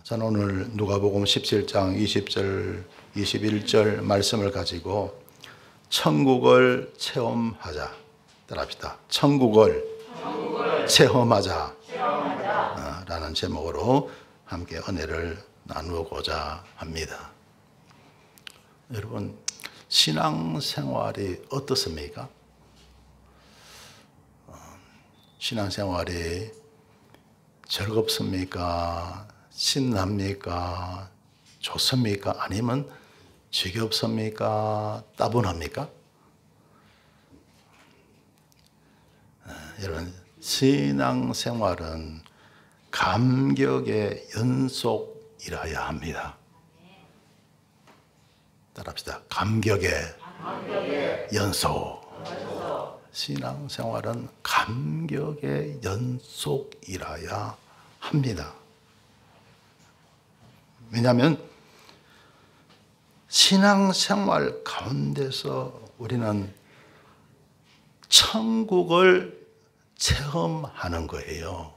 저는 오늘 누가복음 17장 20절, 21절 말씀을 가지고 천국을 체험하자. 따라합시다. 천국을 체험하자. 라는 제목으로 함께 은혜를 나누고자 합니다. 여러분, 신앙생활이 어떻습니까? 신앙생활이 즐겁습니까? 신납니까? 좋습니까? 아니면 지겹습니까? 따분합니까? 여러분, 신앙생활은 감격의 연속이라야 합니다. 따라합시다. 감격의 연속. 신앙생활은 감격의 연속이라야 합니다. 왜냐하면 신앙생활 가운데서 우리는 천국을 체험하는 거예요.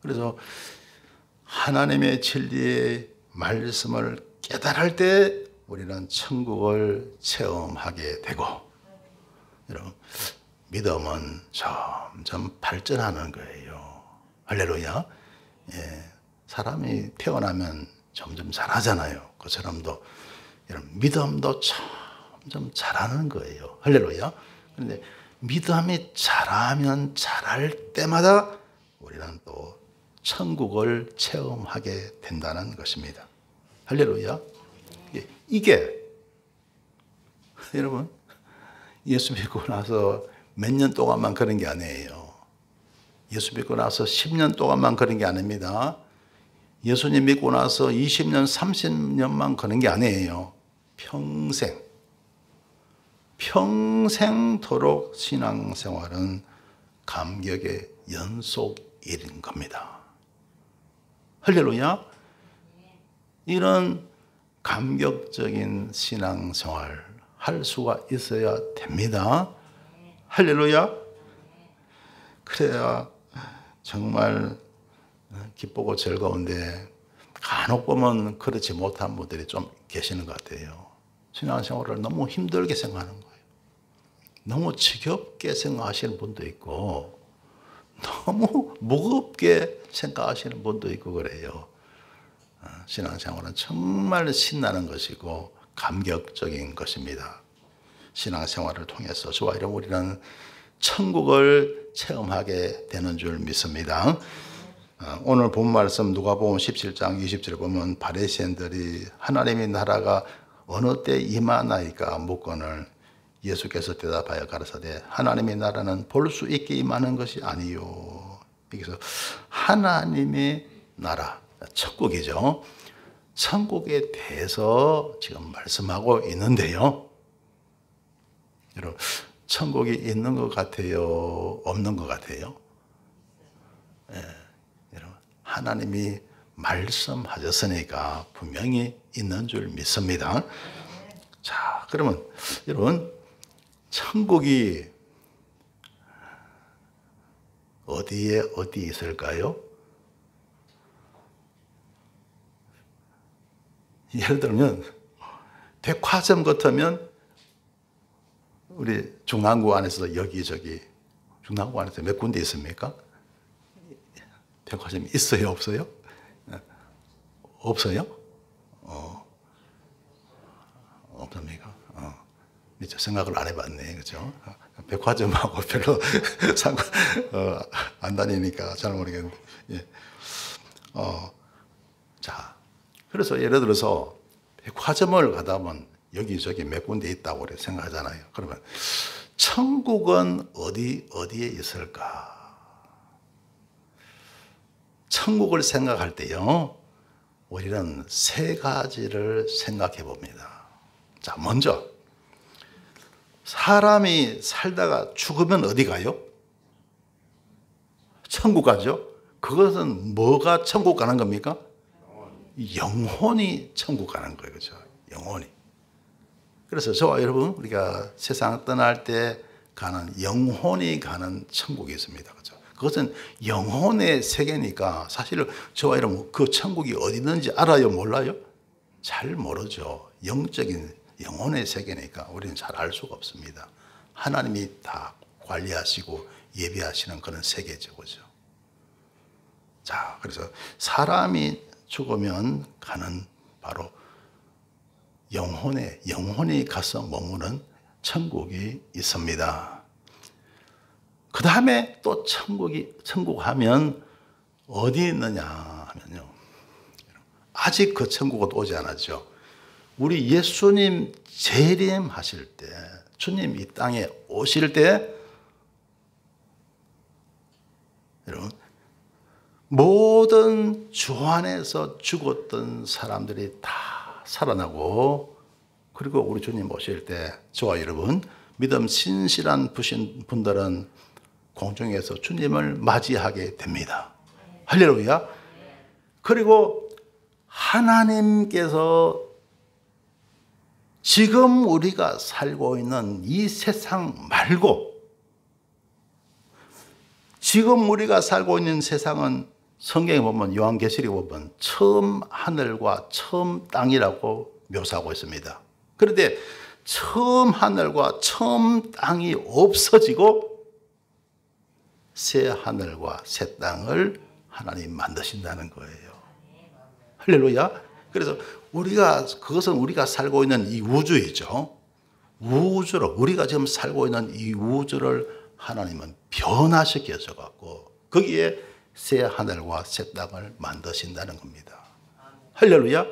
그래서 하나님의 진리의 말씀을 깨달을 때 우리는 천국을 체험하게 되고, 여러분, 믿음은 점점 발전하는 거예요. 할렐루야. 예, 사람이 태어나면 점점 잘하잖아요. 그처럼도 여러분, 믿음도 점점 잘하는 거예요. 할렐루야. 그런데 믿음이 잘하면 잘할 때마다 우리는 또 천국을 체험하게 된다는 것입니다. 할렐루야. 이게 여러분, 예수 믿고 나서 몇 년 동안만 그런 게 아니에요. 예수 믿고 나서 10년 동안만 그런 게 아닙니다. 예수님 믿고 나서 20년, 30년만 그런 게 아니에요. 평생토록 신앙생활은 감격의 연속일인 겁니다. 할렐루야. 이런 감격적인 신앙생활 할 수가 있어야 됩니다. 할렐루야. 그래야 정말 기쁘고 즐거운데, 간혹 보면 그렇지 못한 분들이 좀 계시는 것 같아요. 신앙생활을 너무 힘들게 생각하는 거예요. 너무 지겹게 생각하시는 분도 있고, 너무 무겁게 생각하시는 분도 있고 그래요. 신앙생활은 정말 신나는 것이고 감격적인 것입니다. 신앙생활을 통해서 저와 여러분, 우리는 천국을 체험하게 되는 줄 믿습니다. 오늘 본 말씀 누가복음 17장 20절에 보면 바리새인들이 하나님의 나라가 어느 때 임하나이까 묻거늘 예수께서 대답하여 가라사대 하나님의 나라는 볼 수 있게 임하는 것이 아니요. 여기서 하나님의 나라, 천국이죠. 천국에 대해서 지금 말씀하고 있는데요. 여러분, 천국이 있는 것 같아요? 없는 것 같아요? 예, 여러분, 하나님이 말씀하셨으니까 분명히 있는 줄 믿습니다. 자, 그러면 여러분, 천국이 어디 있을까요? 예를 들면 백화점 같으면 우리 중랑구 안에서 여기저기, 중랑구 안에서 몇 군데 있습니까? 백화점이 있어요, 없어요? 없어요? 없습니까? 미처 생각을 안 해봤네, 그죠? 백화점하고 별로 안 다니니까 잘 모르겠는데. 예. 자, 그래서 예를 들어서 백화점을 가다 보면 여기저기 몇 군데 있다고 생각하잖아요. 그러면 천국은 어디에 있을까? 천국을 생각할 때요, 우리는 세 가지를 생각해 봅니다. 자, 먼저 사람이 살다가 죽으면 어디 가요? 천국 가죠. 그것은 뭐가 천국 가는 겁니까? 영혼이 천국 가는 거예요. 그죠? 영혼이. 그래서 저와 여러분, 우리가 세상 떠날 때 가는 영혼이 가는 천국이 있습니다. 그죠? 그것은 영혼의 세계니까 사실 저와 여러분 그 천국이 어디 있는지 알아요? 몰라요? 잘 모르죠. 영적인 영혼의 세계니까 우리는 잘 알 수가 없습니다. 하나님이 다 관리하시고 예비하시는 그런 세계죠. 그죠? 자, 그래서 사람이 죽으면 가는 바로 영혼이 가서 머무는 천국이 있습니다. 그 다음에 또 천국 하면 어디 있느냐 하면요. 아직 그 천국은 오지 않았죠. 우리 예수님 재림하실 때, 주님 이 땅에 오실 때, 여러분, 모든 주 안에서 죽었던 사람들이 다 살아나고, 그리고 우리 주님 오실 때 저와 여러분 믿음 신실한 분들은 공중에서 주님을 맞이하게 됩니다. 할렐루야. 그리고 하나님께서 지금 우리가 살고 있는 이 세상 말고, 지금 우리가 살고 있는 세상은 성경에 보면 요한계시록에 보면 처음 하늘과 처음 땅이라고 묘사하고 있습니다. 그런데 처음 하늘과 처음 땅이 없어지고 새 하늘과 새 땅을 하나님 만드신다는 거예요. 할렐루야. 그래서 그것은 우리가 살고 있는 이 우주이죠. 우리가 지금 살고 있는 이 우주를 하나님은 변화시켜서 갖고 거기에 새 하늘과 새 땅을 만드신다는 겁니다. 할렐루야.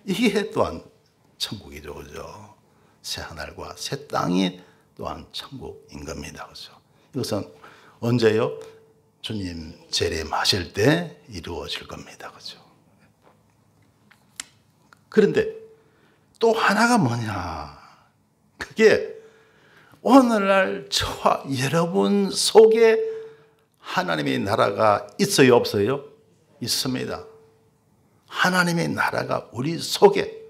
이게 또한 천국이죠. 그죠? 새 하늘과 새 땅이 또한 천국인 겁니다. 그죠? 이것은 언제요? 주님 재림하실 때 이루어질 겁니다. 그죠? 그런데 또 하나가 뭐냐? 그게 오늘날 저와 여러분 속에 하나님의 나라가 있어요, 없어요? 있습니다. 하나님의 나라가 우리 속에.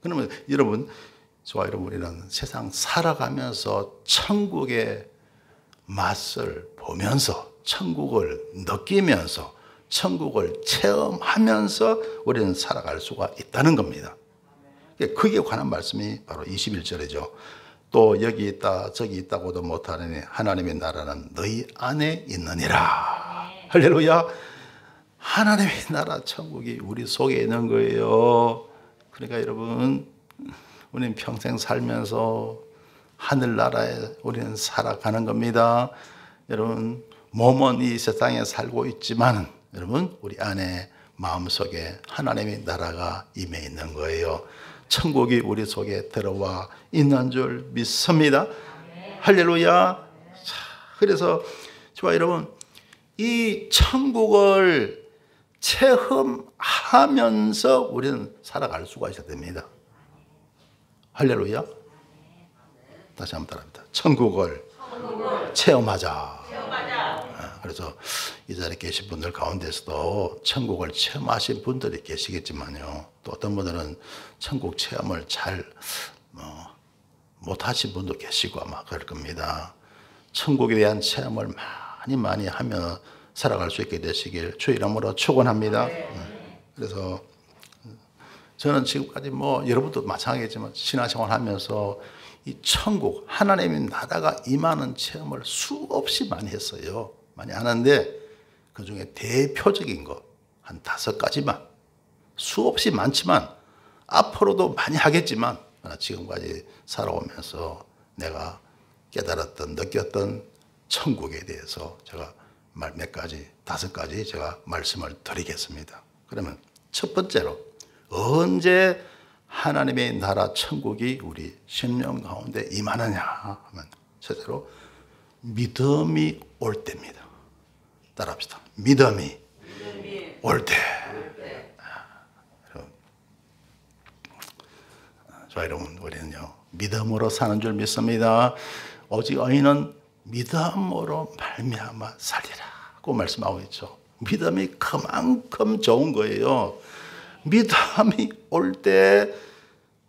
그러면 여러분, 저와 여러분이라는 세상 살아가면서 천국의 맛을 보면서, 천국을 느끼면서, 천국을 체험하면서 우리는 살아갈 수가 있다는 겁니다. 그게 관한 말씀이 바로 21절이죠. 또 여기 있다 저기 있다고도 못하느니 하나님의 나라는 너희 안에 있느니라. 할렐루야. 하나님의 나라 천국이 우리 속에 있는 거예요. 그러니까 여러분, 우리는 평생 살면서 하늘나라에 우리는 살아가는 겁니다. 여러분, 몸은 이 세상에 살고 있지만 여러분, 우리 안에 마음속에 하나님의 나라가 임해 있는 거예요. 천국이 우리 속에 들어와 있는 줄 믿습니다. 할렐루야. 그래서 저와 여러분, 이 천국을 체험하면서 우리는 살아갈 수가 있어야 됩니다. 할렐루야. 다시 한번 따라합니다. 천국을 체험하자. 그래서 이 자리에 계신 분들 가운데서도 천국을 체험하신 분들이 계시겠지만요, 또 어떤 분들은 천국 체험을 잘 못하신 분도 계시고 아마 그럴 겁니다. 천국에 대한 체험을 많이 하며 살아갈 수 있게 되시길 주 이름으로 축원합니다. 그래서 저는 지금까지 여러분도 마찬가지지만 신앙생활 하면서 이 천국, 하나님의 나라가 임하는 체험을 수없이 많이 했어요. 많이 하는데 그 중에 대표적인 것 한 5가지만, 수없이 많지만 앞으로도 많이 하겠지만 지금까지 살아오면서 내가 깨달았던, 느꼈던 천국에 대해서 제가 몇 가지, 5가지 제가 말씀을 드리겠습니다. 그러면 첫 번째로, 언제 하나님의 나라 천국이 우리 심령 가운데 임하느냐 하면, 첫째로 믿음이 올 때입니다. 따라합시다. 믿음이 올 때. 자, 여러분, 우리는요, 믿음으로 사는 줄 믿습니다. 오직 의인은 믿음으로 말미암아 살리라고 말씀하고 있죠. 믿음이 그만큼 좋은 거예요. 믿음이 올 때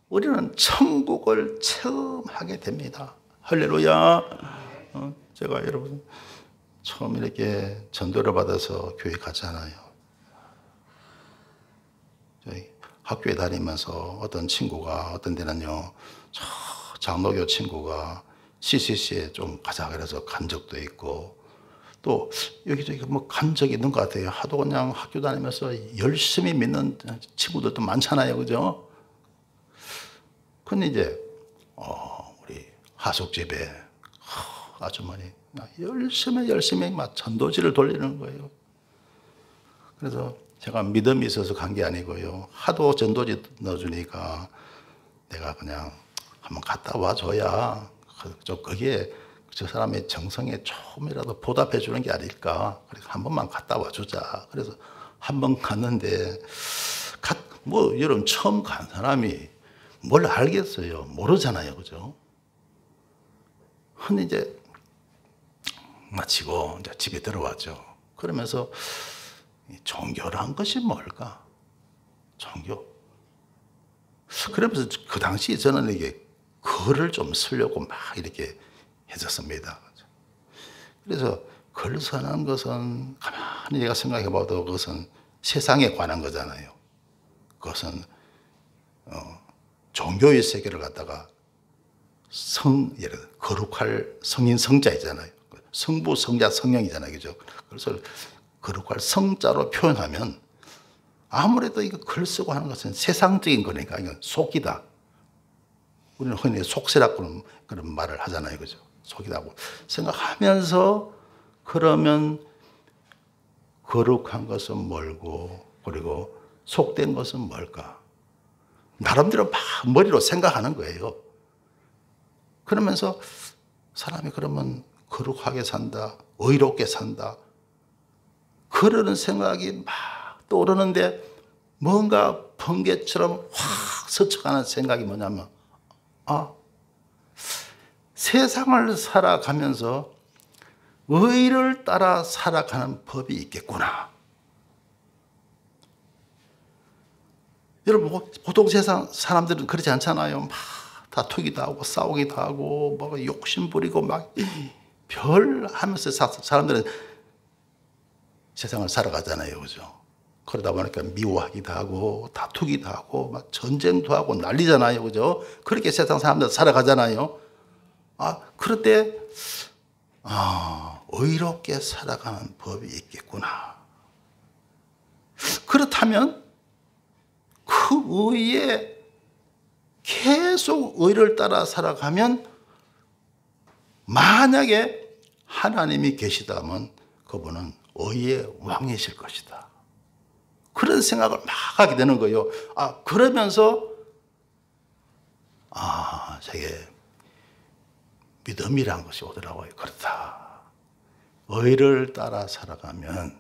우리는 천국을 체험하게 됩니다. 할렐루야. 제가 여러분 처음 이렇게 전도를 받아서 교회 갔잖아요. 저희 학교에 다니면서 어떤 친구가 어떤 데는요, 저 장로교 친구가 CCC에 좀 가자 그래서 간 적도 있고, 또 여기저기 뭐 간 적이 있는 것 같아요. 하도 그냥 학교 다니면서 열심히 믿는 친구들도 많잖아요, 그죠? 근데 이제 우리 하숙집에 아주머니 열심히 막 전도지를 돌리는 거예요. 그래서 제가 믿음이 있어서 간 게 아니고요. 하도 전도지 넣어주니까 내가 그냥 한번 갔다 와줘야 거기에 저 사람의 정성에 조금이라도 보답해 주는 게 아닐까. 그래서 한 번만 갔다 와주자. 그래서 한 번 갔는데, 뭐 여러분 처음 간 사람이 뭘 알겠어요. 모르잖아요, 그죠? 근데 이제 마치고 이제 집에 들어왔죠. 그러면서 종교란 것이 뭘까? 종교. 그러면서 그 당시에 저는 이게 글을 좀 쓰려고 막 이렇게 해줬습니다. 그래서 글 쓰는 것은 가만히 제가 생각해 봐도 그것은 세상에 관한 거잖아요. 그것은 종교의 세계를 갖다가 예를 들어 거룩할 성인 성자이잖아요. 성부, 성자, 성령이잖아요. 그죠? 그래서 거룩할 성자로 표현하면 아무래도 이거 글 쓰고 하는 것은 세상적인 거니까 이건 속이다. 우리는 흔히 속세라고 그런 말을 하잖아요. 그죠? 속이다고 생각하면서, 그러면 거룩한 것은 뭘고, 그리고 속된 것은 뭘까? 나름대로 막 머리로 생각하는 거예요. 그러면서 사람이 그러면 거룩하게 산다, 의롭게 산다, 그러는 생각이 막 떠오르는데 뭔가 번개처럼 확 스쳐가는 생각이 뭐냐면, 세상을 살아가면서 의를 따라 살아가는 법이 있겠구나. 여러분, 보통 세상 사람들은 그렇지 않잖아요. 막 다투기도 하고 싸우기도 하고 뭐 욕심 부리고 막 별 하면서 사람들은 세상을 살아가잖아요, 그죠? 그러다 보니까 미워하기도 하고 다투기도 하고 막 전쟁도 하고 난리잖아요, 그죠? 그렇게 세상 사람들 살아가잖아요. 그럴 때 의롭게 살아가는 법이 있겠구나. 그렇다면 그 의에 계속 의를 따라 살아가면, 만약에 하나님이 계시다면 그분은 의의 왕이실 것이다. 그런 생각을 막 하게 되는 거예요. 그러면서 저게 믿음이란 것이 오더라고요. 그렇다. 의를 따라 살아가면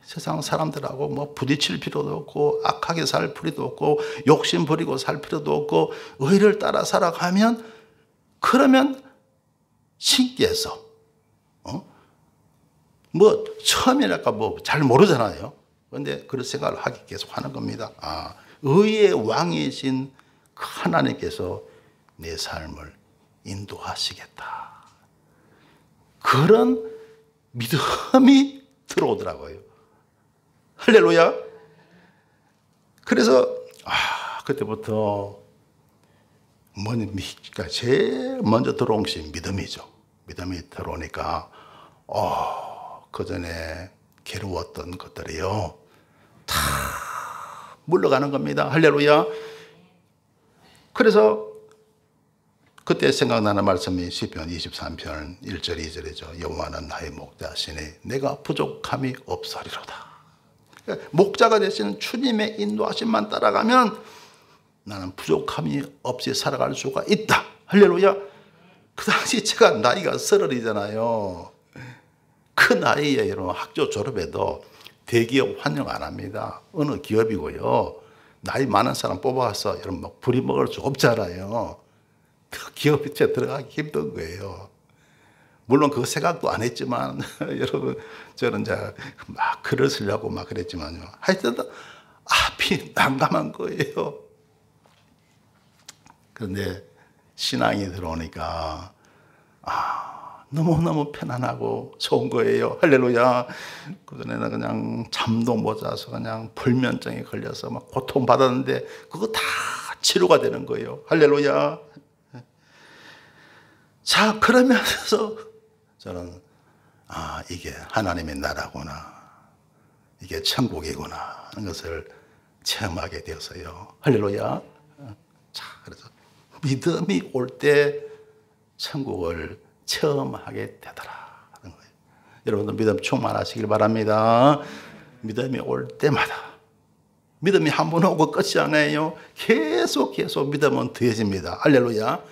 세상 사람들하고 뭐 부딪힐 필요도 없고 악하게 살 필요도 없고 욕심 부리고 살 필요도 없고 의를 따라 살아가면, 그러면 신께서 뭐 처음이랄까 뭐 잘 모르잖아요. 그런데 그런 생각을 하기 계속 하는 겁니다. 의의 왕이신 하나님께서 내 삶을 인도하시겠다. 그런 믿음이 들어오더라고요. 할렐루야. 그래서 그때부터 그러니까 제일 먼저 들어온 것이 믿음이죠. 믿음이 들어오니까 그 전에 괴로웠던 것들이요 다 물러가는 겁니다. 할렐루야. 그래서 그때 생각나는 말씀이 시편 23편 1절 2절이죠. 여호와는 나의 목자시니 내가 부족함이 없으리로다. 목자가 되시는 주님의 인도하심만 따라가면 나는 부족함이 없이 살아갈 수가 있다. 할렐루야. 그 당시 제가 나이가 30이잖아요. 그 나이에 여러분 학교 졸업해도 대기업 환영 안 합니다. 어느 기업이고요. 나이 많은 사람 뽑아서 여러분 막 부리 먹을 수 없잖아요. 그 기업에 들어가기 힘든 거예요. 물론 그 생각도 안 했지만 여러분 저는 이제 막 글을 쓰려고 막 그랬지만요. 하여튼 앞이 난감한 거예요. 그런데 신앙이 들어오니까 너무너무 편안하고 좋은 거예요. 할렐루야. 그전에는 그냥 잠도 못 자서 그냥 불면증에 걸려서 막 고통받았는데 그거 다 치료가 되는 거예요. 할렐루야. 자, 그러면서 저는 이게 하나님의 나라구나. 이게 천국이구나 하는 것을 체험하게 되었어요. 할렐루야. 자, 그래서 믿음이 올 때 천국을 체험하게 되더라 하는 거예요. 여러분도 믿음 충만하시길 바랍니다. 믿음이 올 때마다 믿음이 한 번 오고 끝이 아니에요. 계속 믿음은 더해집니다. 할렐루야.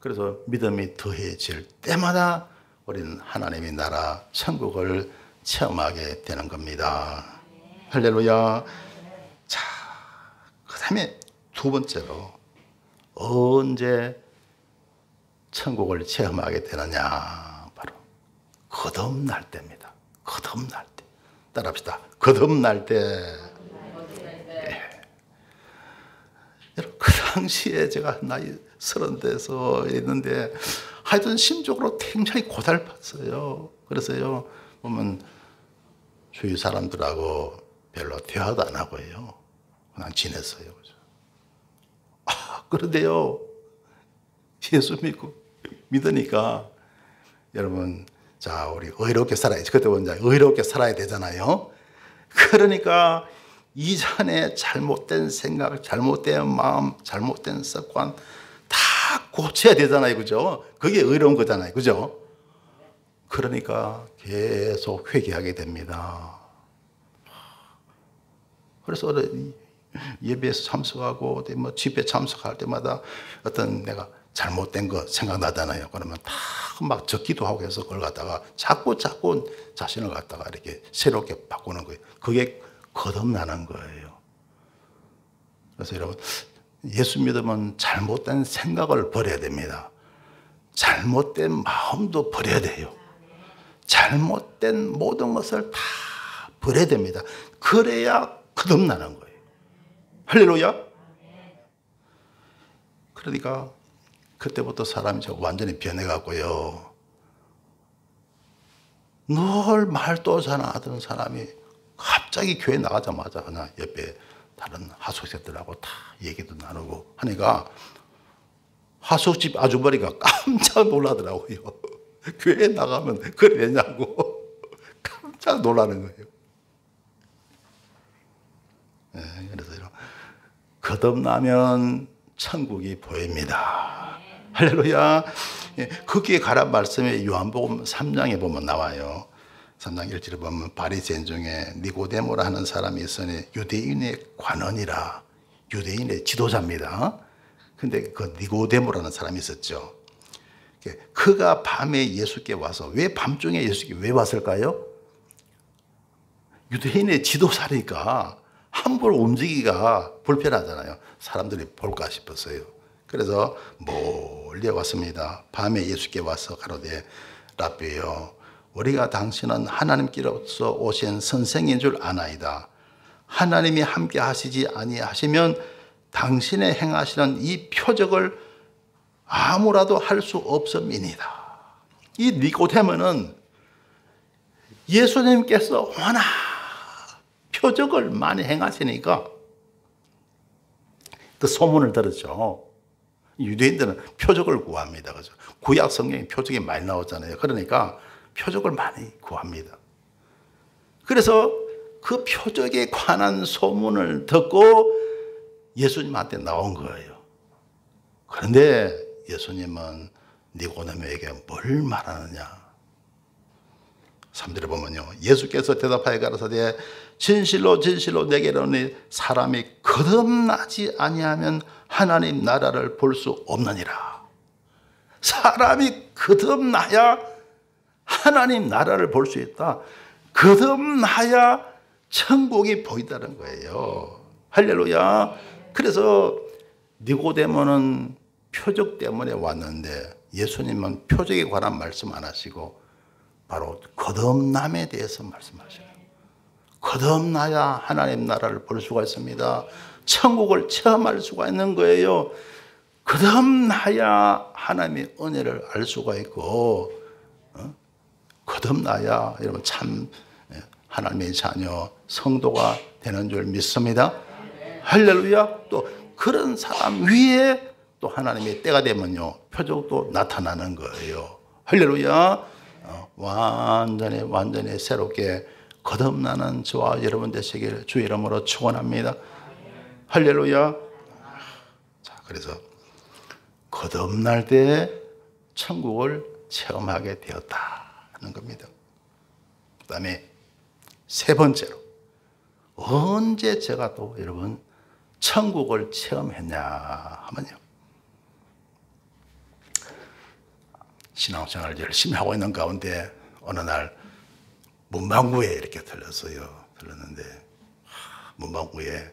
그래서 믿음이 더해질 때마다 우리는 하나님의 나라 천국을 체험하게 되는 겁니다. 할렐루야. 자, 그 다음에 두 번째로 언제 천국을 체험하게 되느냐. 바로 거듭날 때입니다. 거듭날 때. 따라합시다. 거듭날 때. 네. 여러분, 그 당시에 제가 나이 30대에서 있는데 하여튼 심적으로 굉장히 고달팠어요. 그래서요, 보면 주위 사람들하고 별로 대화도 안 하고요. 그냥 지냈어요. 그런데요, 예수 믿으니까 여러분, 자, 우리 의롭게 살아야지. 그때 먼저 의롭게 살아야 되잖아요. 그러니까 이전에 잘못된 생각, 잘못된 마음, 잘못된 습관 다 고쳐야 되잖아요. 그죠? 그게 의로운 거잖아요. 그죠? 그러니까 계속 회개하게 됩니다. 그래서 예배에서 참석하고 뭐 집회 참석할 때마다 어떤 내가 잘못된 거 생각나잖아요. 그러면 다 막 적기도 하고 해서 그걸 갖다가 자꾸 자신을 갖다가 이렇게 새롭게 바꾸는 거예요. 그게 거듭나는 거예요. 그래서 여러분, 예수 믿으면 잘못된 생각을 버려야 됩니다. 잘못된 마음도 버려야 돼요. 잘못된 모든 것을 다 버려야 됩니다. 그래야 거듭나는 거예요. 할렐루야. 그러니까 그때부터 사람이 완전히 변해갖고요. 늘 말도 잘 안 하던 사람이 갑자기 교회 나가자마자 그냥 옆에 다른 하숙생들하고 다 얘기도 나누고 하니까 하숙집 아주머니가 깜짝 놀라더라고요. 교회 나가면 그러냐고 깜짝 놀라는 거예요. 네, 그래서 거듭나면 천국이 보입니다. 할렐루야. 거기에 가란 말씀에 요한복음 3장에 보면 나와요. 3장 1절에 보면 바리새인 중에 니고데모라 하는 사람이 있으니 유대인의 관원이라, 유대인의 지도자입니다. 근데 그 니고데모라는 사람이 있었죠. 그가 밤에 예수께 와서, 왜 밤중에 예수께 왜 왔을까요? 유대인의 지도자니까 함부로 움직이기가 불편하잖아요. 사람들이 볼까 싶었어요. 그래서 멀리 왔습니다. 밤에 예수께 와서 가로되 라삐요, 우리가 당신은 하나님께로서 오신 선생인 줄 아나이다. 하나님이 함께 하시지 아니하시면 당신의 행하시는 이 표적을 아무라도 할 수 없음이니이다. 이 니고데모는 예수님께서 워낙 표적을 많이 행하시니까 그 소문을 들었죠. 유대인들은 표적을 구합니다. 그죠? 구약 성경에 표적이 많이 나오잖아요. 그러니까 표적을 많이 구합니다. 그래서 그 표적에 관한 소문을 듣고 예수님한테 나온 거예요. 그런데 예수님은 니고데모에게 뭘 말하느냐? 3절에 보면요, 예수께서 대답하여 가라사대 진실로 진실로 내게 이르노니 사람이 거듭나지 아니하면 하나님 나라를 볼 수 없느니라. 사람이 거듭나야 하나님 나라를 볼 수 있다. 거듭나야 천국이 보인다는 거예요. 할렐루야. 그래서 니고데모는 표적 때문에 왔는데 예수님은 표적에 관한 말씀 안 하시고 바로 거듭남에 대해서 말씀하셔요. 거듭나야 하나님 나라를 볼 수가 있습니다. 천국을 체험할 수가 있는 거예요. 거듭나야 하나님의 은혜를 알 수가 있고, 거듭나야 여러분 참 하나님의 자녀 성도가 되는 줄 믿습니다. 할렐루야. 또 그런 사람 위에 또 하나님의 때가 되면요 표적도 나타나는 거예요. 할렐루야. 완전히 새롭게 거듭나는 저와 여러분 되시기를 주 이름으로 축원합니다. 할렐루야. 자, 그래서 거듭날 때 천국을 체험하게 되었다는 겁니다. 그 다음에 세 번째로 언제 제가 또 여러분 천국을 체험했냐 하면요, 신앙생활을 열심히 하고 있는 가운데 어느 날 문방구에 이렇게 들렀어요. 들렀는데 문방구에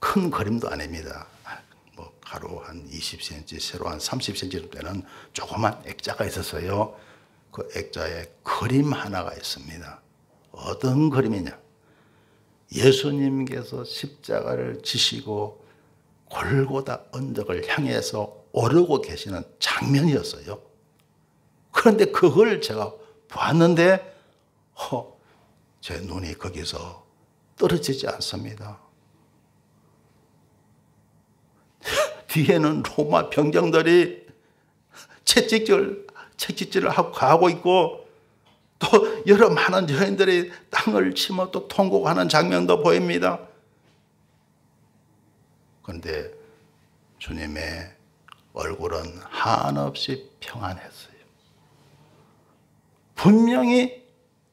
큰 그림도 아닙니다. 뭐 가로 한 20cm, 세로 한 30cm 정도 되는 조그만 액자가 있었어요. 그 액자에 그림 하나가 있습니다. 어떤 그림이냐? 예수님께서 십자가를 지시고 골고다 언덕을 향해서 오르고 계시는 장면이었어요. 그런데 그걸 제가 봤는데 제 눈이 거기서 떨어지지 않습니다. 뒤에는 로마 병정들이 채찍질을 하고 가고 있고 또 여러 많은 여인들이 땅을 치며 또 통곡하는 장면도 보입니다. 그런데 주님의 얼굴은 한없이 평안했어요. 분명히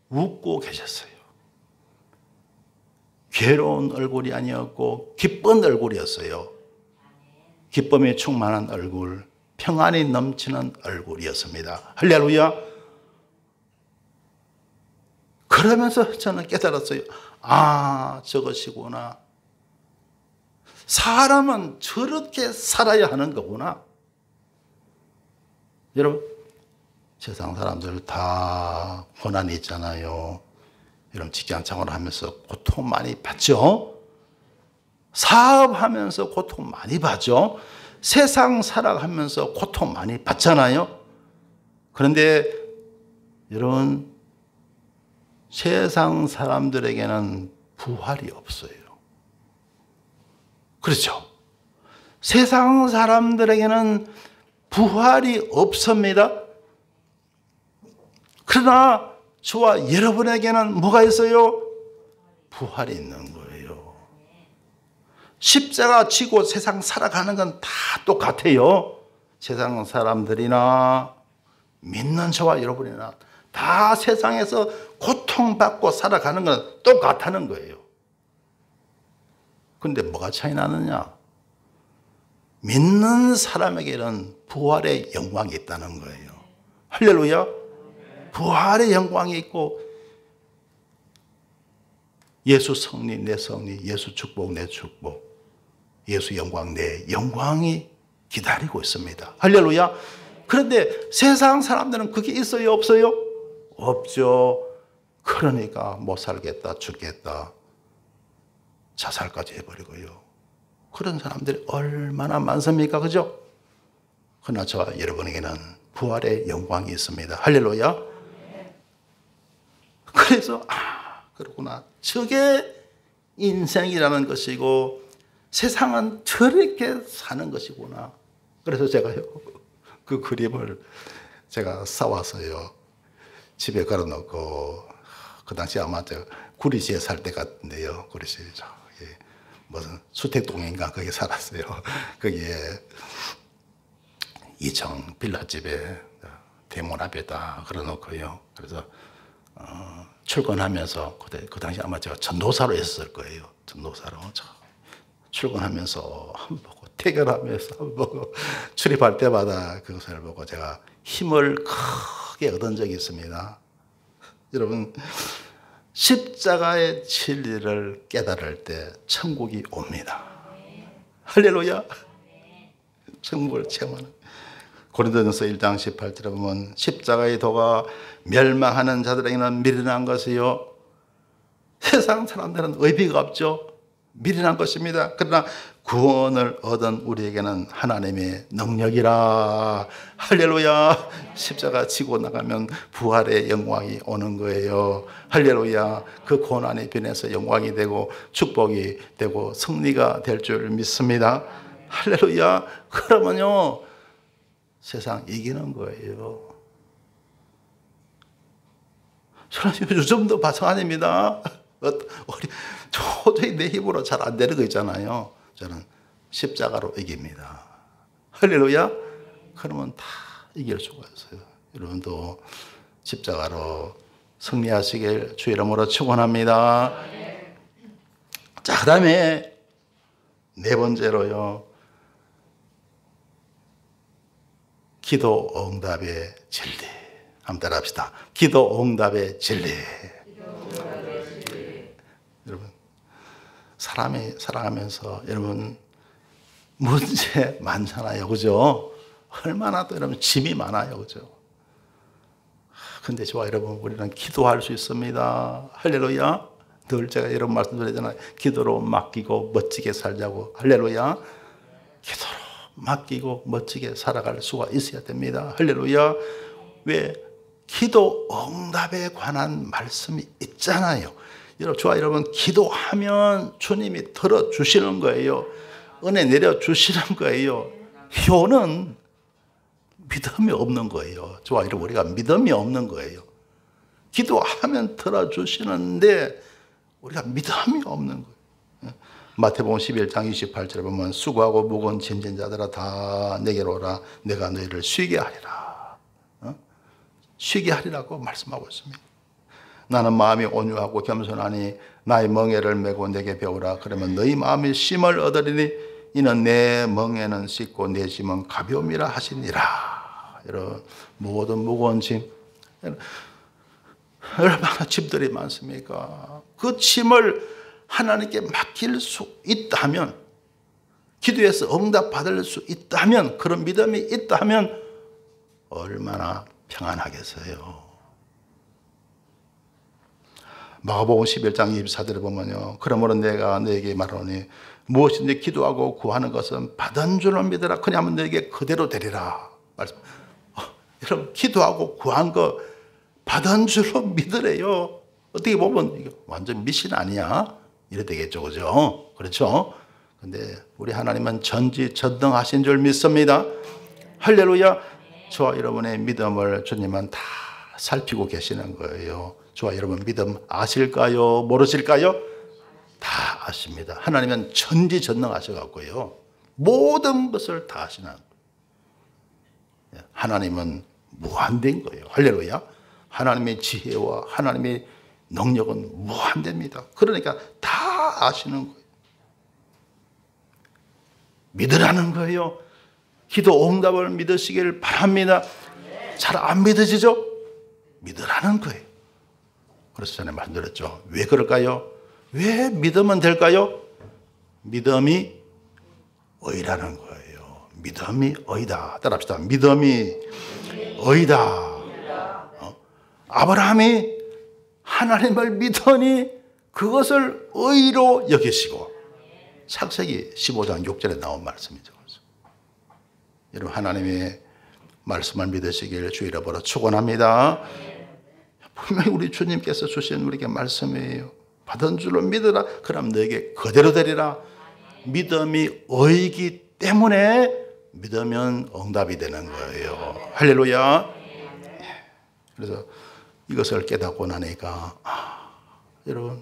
웃고 계셨어요. 괴로운 얼굴이 아니었고 기쁜 얼굴이었어요. 기쁨이 충만한 얼굴, 평안이 넘치는 얼굴이었습니다. 할렐루야. 그러면서 저는 깨달았어요. 아, 저것이구나. 사람은 저렇게 살아야 하는 거구나. 여러분, 세상 사람들 다 고난이 있잖아요. 여러분, 직장생활을 하면서 고통 많이 받죠? 사업하면서 고통 많이 받죠? 세상 살아가면서 고통 많이 받잖아요? 그런데 여러분, 세상 사람들에게는 부활이 없어요. 그렇죠? 세상 사람들에게는 부활이 없습니다. 그러나 저와 여러분에게는 뭐가 있어요? 부활이 있는 거예요. 십자가 지고 세상 살아가는 건 다 똑같아요. 세상 사람들이나 믿는 저와 여러분이나 다 세상에서 고통받고 살아가는 건 똑같다는 거예요. 그런데 뭐가 차이 나느냐? 믿는 사람에게는 부활의 영광이 있다는 거예요. 할렐루야. 부활의 영광이 있고 예수 성리 내 성리, 예수 축복 내 축복, 예수 영광 내 영광이 기다리고 있습니다. 할렐루야. 그런데 세상 사람들은 그게 있어요, 없어요? 없죠. 그러니까 못 살겠다, 죽겠다, 자살까지 해버리고요. 그런 사람들이 얼마나 많습니까? 그죠? 그러나 저와 여러분에게는 부활의 영광이 있습니다. 할렐루야. 그래서 그렇구나. 저게 인생이라는 것이고 세상은 저렇게 사는 것이구나. 그래서 제가요, 그 그림을 제가 사와서요 집에 걸어놓고, 그 당시 아마 저 구리시에 살 때 같은데요. 구리시 저기 무슨 수택동인가 거기 살았어요. 거기에 2층 빌라집에 대문 앞에다 걸어놓고요. 그래서 출근하면서 그 당시 아마 제가 전도사로 있었을 거예요. 전도사로 출근하면서 한 번 보고 퇴근하면서 한 번 보고 출입할 때마다 그것을 보고 제가 힘을 크게 얻은 적이 있습니다. 여러분, 십자가의 진리를 깨달을 때 천국이 옵니다. 할렐루야. 천국을 체험하는. 고린도전서 1장 18절에 보면 십자가의 도가 멸망하는 자들에게는 미련한 것이요, 세상 사람들은 의미가 없죠. 미련한 것입니다. 그러나 구원을 얻은 우리에게는 하나님의 능력이라. 할렐루야. 십자가 지고 나가면 부활의 영광이 오는 거예요. 할렐루야. 그 고난이 변해서 영광이 되고 축복이 되고 승리가 될 줄 믿습니다. 할렐루야. 그러면요 세상 이기는 거예요. 저는 요즘도 마찬 아닙니다. 도저히 내 힘으로 잘 안 되는 거 있잖아요. 저는 십자가로 이깁니다. 할렐루야. 그러면 다 이길 수가 있어요. 여러분도 십자가로 승리하시길 주 이름으로 축원합니다. 자, 그 다음에 네 번째로요, 기도 응답의 진리. 한번 따라합시다. 기도 응답의 진리. 여러분, 사람이 살아가면서 여러분 문제 많잖아요, 그죠? 얼마나 또 여러분 짐이 많아요, 그죠? 근데 저와 여러분, 우리는 기도할 수 있습니다. 할렐루야. 늘 제가 이런 말씀 드리잖아요. 기도로 맡기고 멋지게 살자고. 할렐루야. 기도로 맡기고 멋지게 살아갈 수가 있어야 됩니다. 할렐루야. 왜? 기도 응답에 관한 말씀이 있잖아요. 저와 여러분, 기도하면 주님이 들어주시는 거예요. 은혜 내려주시는 거예요. 효는 믿음이 없는 거예요. 저와 여러분, 우리가 믿음이 없는 거예요. 기도하면 들어주시는데 우리가 믿음이 없는 거예요. 마태복음 11장 28절에 보면 수고하고 무거운 짐진 자들아 다 내게로 오라. 내가 너희를 쉬게 하리라. 쉬게 하리라고 말씀하고 있습니다. 나는 마음이 온유하고 겸손하니 나의 멍에를 메고 내게 배우라. 그러면 너희 마음이 쉼을 얻으리니 이는 내 멍에는 씻고 내 짐은 가벼움이라 하시니라. 여러분, 모든 무거운 짐, 얼마나 짐들이 많습니까? 그 짐을 하나님께 맡길 수 있다면, 기도해서 응답받을 수 있다면, 그런 믿음이 있다면 얼마나 평안하겠어요. 마가복음 11장 24절에 보면요, 그러므로 내가 너에게 말하노니 무엇인지 기도하고 구하는 것은 받은 줄로 믿으라. 그냐면 너에게 그대로 되리라. 말씀. 여러분, 기도하고 구한 거 받은 줄로 믿으래요. 어떻게 보면 이거 완전 미신 아니야? 이래 되겠죠, 그죠? 그렇죠? 근데 우리 하나님은 전지전능하신 줄 믿습니다. 할렐루야. 저와 여러분의 믿음을 주님은 다 살피고 계시는 거예요. 저와 여러분 믿음 아실까요? 모르실까요? 다 아십니다. 하나님은 전지전능하셔갖고요, 모든 것을 다 아시는 거예요. 하나님은 무한된 거예요. 할렐루야. 하나님의 지혜와 하나님의 능력은 무한됩니다. 그러니까 다 아시는 거예요. 믿으라는 거예요. 기도 응답을 믿으시길 바랍니다. 잘 안 믿으시죠? 믿으라는 거예요. 그래서 전에 말씀드렸죠. 왜 그럴까요? 왜 믿으면 될까요? 믿음이 의라는 거예요. 믿음이 의다. 따라합시다. 믿음이 의다. 아브라함이 하나님을 믿으니 그것을 의로 여기시고, 창세기 15장 6절에 나온 말씀이죠. 여러분, 하나님의 말씀을 믿으시길 주 이름으로 축원합니다. 분명히 우리 주님께서 주신 우리에게 말씀이에요. 받은 줄로 믿으라. 그럼 너에게 그대로 되리라. 믿음이 의이기 때문에 믿으면 응답이 되는 거예요. 할렐루야. 그래서 이것을 깨닫고 나니까 여러분,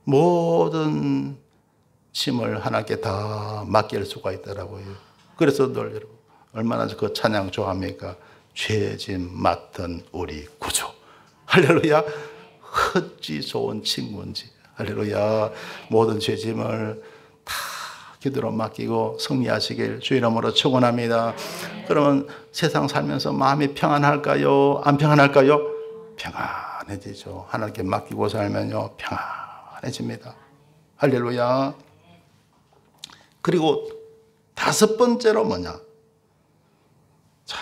모든 짐을 하나님께 다 맡길 수가 있더라고요. 그래서 늘 여러분 얼마나 그 찬양 좋아합니까? 죄짐 맡은 우리 구주. 할렐루야. 어찌 좋은 친구인지. 할렐루야. 모든 죄짐을 다 기도로 맡기고 승리하시길 주 이름으로 축원합니다. 그러면 세상 살면서 마음이 평안할까요? 안 평안할까요? 평안해지죠. 하나님께 맡기고 살면요, 평안해집니다. 할렐루야. 그리고 다섯 번째로 뭐냐? 자,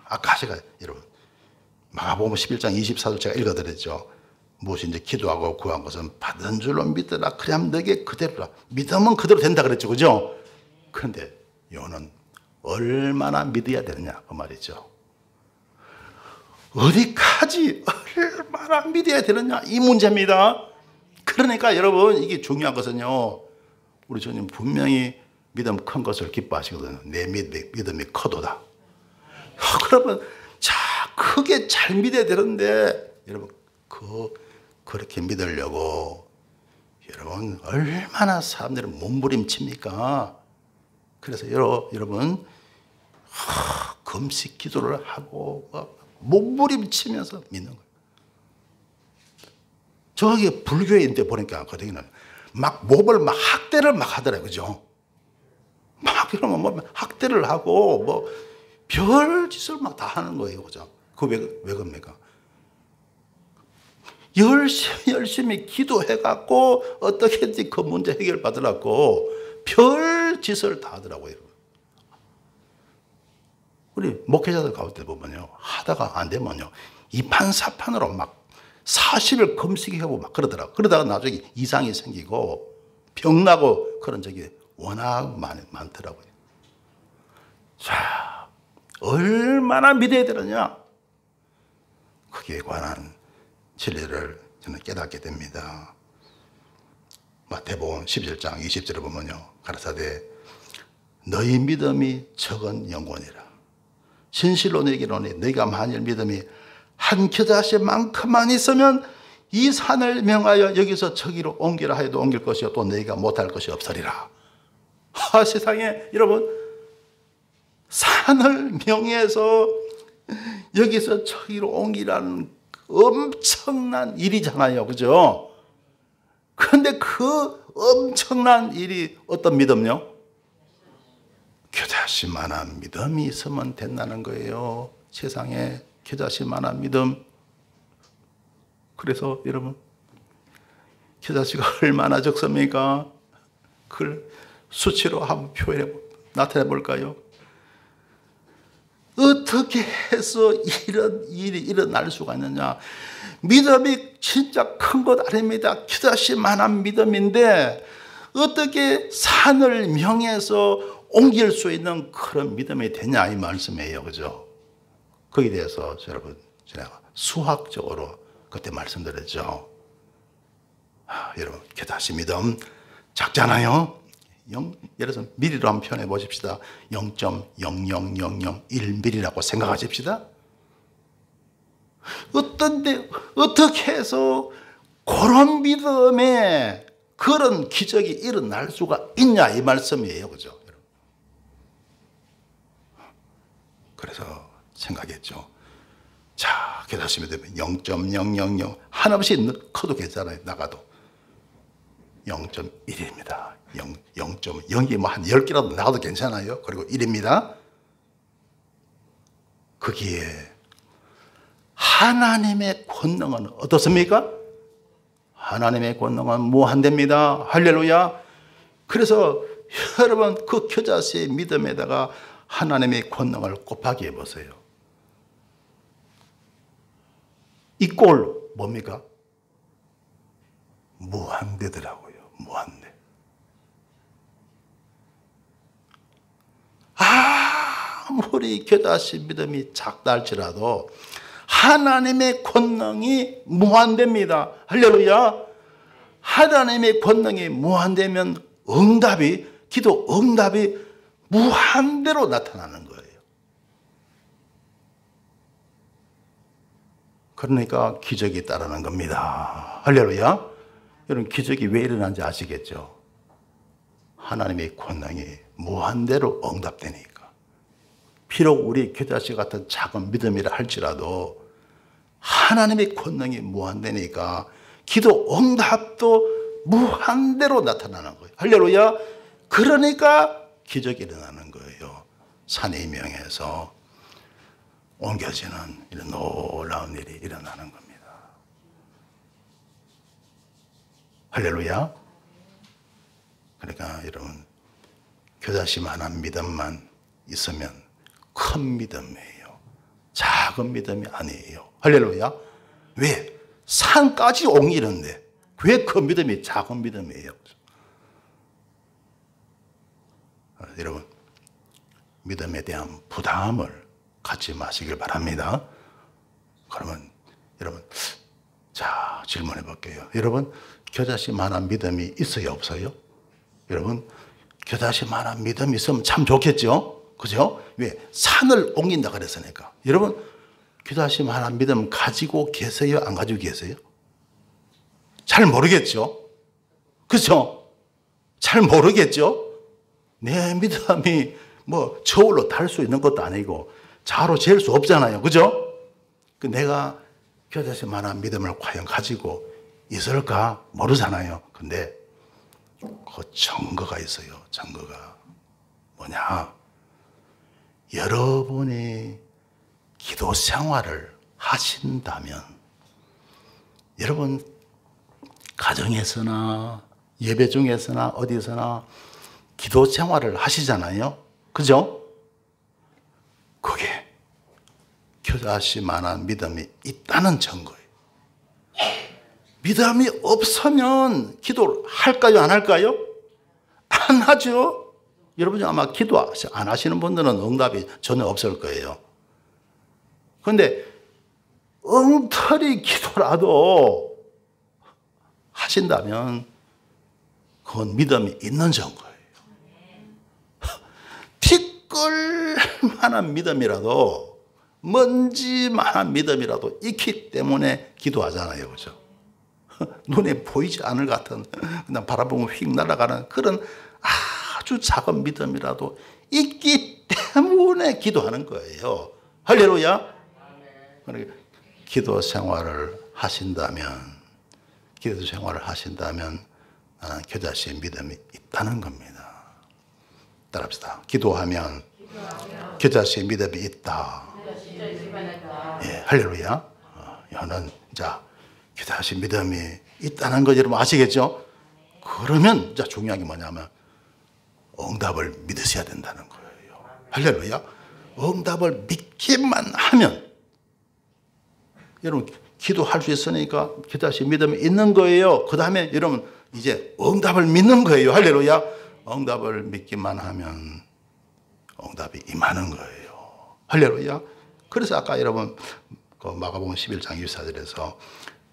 아까 제가 여러분 마가복음 11장 24절 제가 읽어드렸죠. 무엇인지 기도하고 구한 것은 받은 줄로 믿으라. 그래야 너에게 그대로라. 믿으면 그대로 된다 그랬죠, 그죠? 그런데 요는 얼마나 믿어야 되느냐 그 말이죠. 어디까지 얼마나 믿어야 되느냐 이 문제입니다. 그러니까 여러분 이게 중요한 것은요, 우리 주님 분명히 믿음 큰 것을 기뻐하시거든요. 내 믿음이 커도다. 그러면 자 크게 잘 믿어야 되는데 여러분 그렇게 믿으려고 여러분 얼마나 사람들이 몸부림칩니까? 그래서 여러분 금식 기도를 하고 몸부림치면서 믿는 거예요. 저기 불교인데 보니까 거기는 막 몸을 막 학대를 막 하더라고요. 그죠? 막 이러면 뭐 학대를 하고 뭐 별 짓을 막 다 하는 거예요. 그죠? 왜 그럽니까? 열심히 기도해갖고 어떻게든지 그 문제 해결받으라고 별 짓을 다 하더라고요. 우리 목회자들 가운데 보면요, 하다가 안 되면요, 이판사판으로 막 40일 금식하고 막 그러더라고요. 그러다가 나중에 이상이 생기고 병나고 그런 적이 워낙 많더라고요. 자, 얼마나 믿어야 되느냐? 거기에 관한 진리를 저는 깨닫게 됩니다. 마태복음 11장 20절에 보면요, 가라사대 너희 믿음이 적은 영혼이라. 진실로 내게 이르노니 너희가 만일 믿음이 한 겨자씨만큼만 있으면 이 산을 명하여 여기서 저기로 옮기라 하여도 옮길 것이요 또 너희가 못할 것이 없으리라. 세상에 여러분, 산을 명해서 여기서 저기로 옮기라는 엄청난 일이잖아요. 그죠? 그런데 그 엄청난 일이 어떤 믿음요? 겨자씨만한 믿음이 있으면 된다는 거예요. 세상에 겨자씨만한 믿음. 그래서 여러분, 겨자씨가 얼마나 적습니까? 그걸 수치로 한번 나타내 볼까요? 어떻게 해서 이런 일이 일어날 수가 있느냐? 믿음이 진짜 큰 것 아닙니다. 겨자씨만한 믿음인데 어떻게 산을 명해서 옮길 수 있는 그런 믿음이 되냐 이 말씀이에요. 그죠? 거기에 대해서 여러분 제가 수학적으로 그때 말씀드렸죠. 여러분 겨자씨 믿음 작잖아요. 예를 들어서 미리로 한번 표현해 보십시다. 0.00001mm라고 생각하십시다. 어떻게 해서 그런 믿음에 그런 기적이 일어날 수가 있냐 이 말씀이에요. 그죠? 그래서 생각했죠. 자, 겨자씨 믿음이 0.000 한없이 커도 괜찮아요. 나가도 0.1입니다. 0.0이 뭐 한 10개라도 나가도 괜찮아요. 그리고 1입니다. 거기에 하나님의 권능은 어떻습니까? 하나님의 권능은 무한대입니다. 할렐루야. 그래서 여러분 그 겨자씨의 믿음에다가 하나님의 권능을 곱하기 해보세요. 이 꼴 뭡니까? 무한대더라고요. 무한대. 아무리 겨자씨 믿음이 작다 할지라도 하나님의 권능이 무한대입니다. 할렐루야. 하나님의 권능이 무한대면 기도 응답이 무한대로 나타나는 거예요. 그러니까 기적이 따르는 겁니다. 할렐루야. 여러분 기적이 왜 일어난지 아시겠죠? 하나님의 권능이 무한대로 응답되니까. 비록 우리 겨자씨 같은 작은 믿음이라 할지라도 하나님의 권능이 무한대니까 기도 응답도 무한대로 나타나는 거예요. 할렐루야. 그러니까 기적이 일어나는 거예요. 산의 명에서 옮겨지는 이런 놀라운 일이 일어나는 겁니다. 할렐루야. 그러니까 여러분 겨자씨만한 믿음만 있으면 큰 믿음이에요. 작은 믿음이 아니에요. 할렐루야. 왜? 산까지 옮기는데 왜 그 믿음이 작은 믿음이에요? 여러분, 믿음에 대한 부담을 갖지 마시길 바랍니다. 그러면 여러분, 자, 질문해 볼게요. 여러분, 겨자씨 만한 믿음이 있어요, 없어요? 여러분, 겨자씨 만한 믿음이 있으면 참 좋겠죠? 그죠? 왜? 산을 옮긴다 그랬으니까. 여러분, 겨자씨 만한 믿음 가지고 계세요? 안 가지고 계세요? 잘 모르겠죠? 그죠? 잘 모르겠죠? 내 믿음이 뭐 저울로 달 수 있는 것도 아니고 자로 잴 수 없잖아요. 그죠? 내가 겨자씨 만한 믿음을 과연 가지고 있을까? 모르잖아요. 근데 그 증거가 있어요. 증거가 뭐냐? 여러분이 기도 생활을 하신다면, 여러분 가정에서나 예배 중에서나 어디서나 기도 생활을 하시잖아요. 그죠? 그게 겨자씨 만한 믿음이 있다는 증거예요. 믿음이 없으면 기도를 할까요? 안 할까요? 안 하죠. 여러분이 아마 기도 안 하시는 분들은 응답이 전혀 없을 거예요. 그런데 엉터리 기도라도 하신다면 그건 믿음이 있는 증거예요. 티끌만한 믿음이라도, 먼지만한 믿음이라도 있기 때문에 기도하잖아요. 그죠? 눈에 보이지 않을 같은, 그냥 바라보면 휙 날아가는 그런 아주 작은 믿음이라도 있기 때문에 기도하는 거예요. 할렐루야. 그러니까 기도 생활을 하신다면 나는 겨자씨의 믿음이 있다는 겁니다. 따라합시다. 기도하면 겨자씨의 믿음이 있다. 예, 할렐루야. 저는 자, 겨자씨 믿음이 있다는 거 여러분 아시겠죠? 그러면 자, 중요한 게 뭐냐면 응답을 믿으셔야 된다는 거예요. 할렐루야. 응답을 믿기만 하면, 여러분 기도할 수 있으니까 겨자씨 믿음이 있는 거예요. 그 다음에 여러분 이제 응답을 믿는 거예요. 할렐루야. 응답을 믿기만 하면 응답이 임하는 거예요. 할렐루야. 그래서 아까 여러분 그 마가복음 11장 24절에서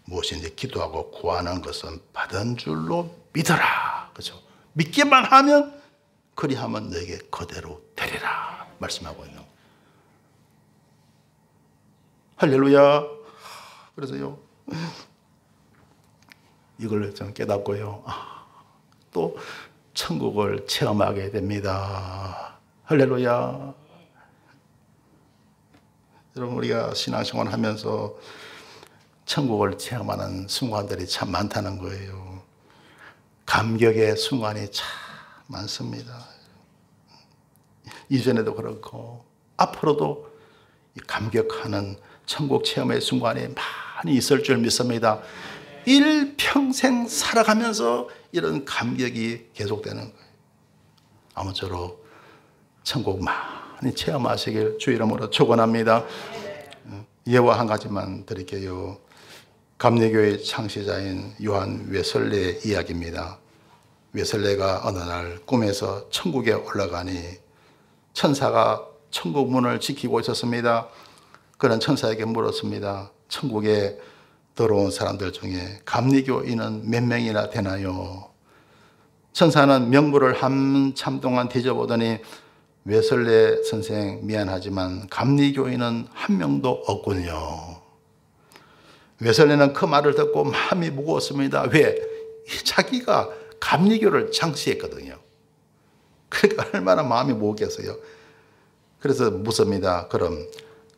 무엇인지 기도하고 구하는 것은 받은 줄로 믿어라. 그렇죠? 믿기만 하면 그리하면 너에게 그대로 되리라 말씀하고 있는. 할렐루야. 그래서요, 이걸 좀 깨닫고요, 또 천국을 체험하게 됩니다. 할렐루야. 여러분, 우리가 신앙생활 하면서 천국을 체험하는 순간들이 참 많다는 거예요. 감격의 순간이 참 많습니다. 이전에도 그렇고 앞으로도 감격하는 천국 체험의 순간이 많이 있을 줄 믿습니다. 일평생 살아가면서 이런 감격이 계속되는 거예요. 아무쪼록 천국 많이 체험하시길 주 이름으로 축원합니다. 예화 한 가지만 드릴게요. 감리교의 창시자인 요한 웨슬레의 이야기입니다. 웨슬레가 어느 날 꿈에서 천국에 올라가니 천사가 천국 문을 지키고 있었습니다. 그는 천사에게 물었습니다. 천국에 들어온 사람들 중에 감리교인은 몇 명이나 되나요? 천사는 명부를 한참 동안 뒤져보더니 웨슬레 선생 미안하지만 감리교인은 한 명도 없군요. 웨슬레는 그 말을 듣고 마음이 무거웠습니다. 왜? 자기가 감리교를 창시했거든요. 그러니까 얼마나 마음이 무겁겠어요. 그래서 묻습니다. 그럼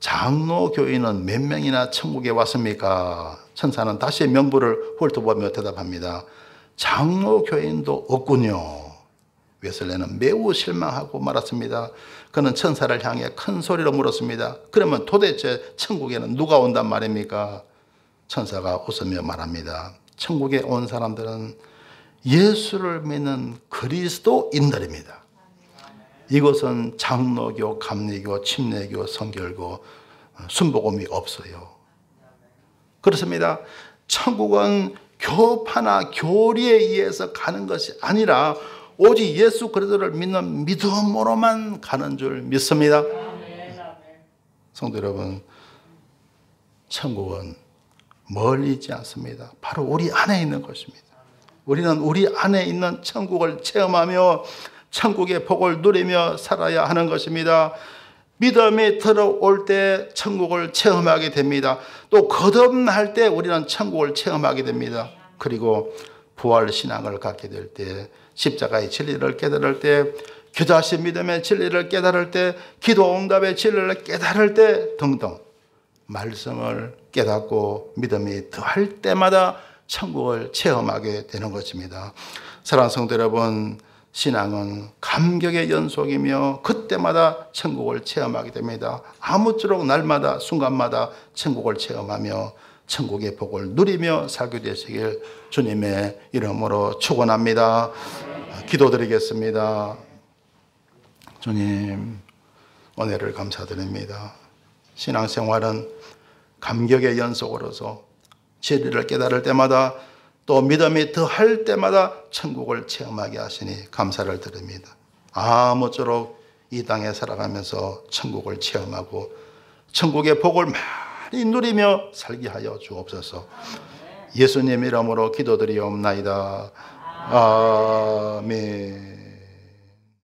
장로교인은 몇 명이나 천국에 왔습니까? 천사는 다시 명부를 훑어보며 대답합니다. 장로교인도 없군요. 웨슬레는 매우 실망하고 말았습니다. 그는 천사를 향해 큰 소리로 물었습니다. 그러면 도대체 천국에는 누가 온단 말입니까? 천사가 웃으며 말합니다. 천국에 온 사람들은 예수를 믿는 그리스도인들입니다. 이것은 장로교, 감리교, 침례교, 성결교, 순복음이 없어요. 그렇습니다. 천국은 교파나 교리에 의해서 가는 것이 아니라 오직 예수 그리스도를 믿는 믿음으로만 가는 줄 믿습니다. 성도 여러분, 천국은 멀리 있지 않습니다. 바로 우리 안에 있는 것입니다. 우리는 우리 안에 있는 천국을 체험하며 천국의 복을 누리며 살아야 하는 것입니다. 믿음이 들어올 때 천국을 체험하게 됩니다. 또 거듭날 때 우리는 천국을 체험하게 됩니다. 그리고 부활신앙을 갖게 될 때, 십자가의 진리를 깨달을 때, 겨자씨 믿음의 진리를 깨달을 때, 기도 응답의 진리를 깨달을 때 등등 말씀을 깨닫고 믿음이 더할 때마다 천국을 체험하게 되는 것입니다. 사랑하는 성도 여러분, 신앙은 감격의 연속이며 그때마다 천국을 체험하게 됩니다. 아무쪼록 날마다 순간마다 천국을 체험하며 천국의 복을 누리며 살게 되시길 주님의 이름으로 축원합니다. 기도드리겠습니다. 주님, 은혜를 감사드립니다. 신앙생활은 감격의 연속으로서 진리를 깨달을 때마다 또 믿음이 더할 때마다 천국을 체험하게 하시니 감사를 드립니다. 아무쪼록 이 땅에 살아가면서 천국을 체험하고 천국의 복을 많이 누리며 살게 하여 주옵소서. 예수님 이름으로 기도드리옵나이다. 아멘.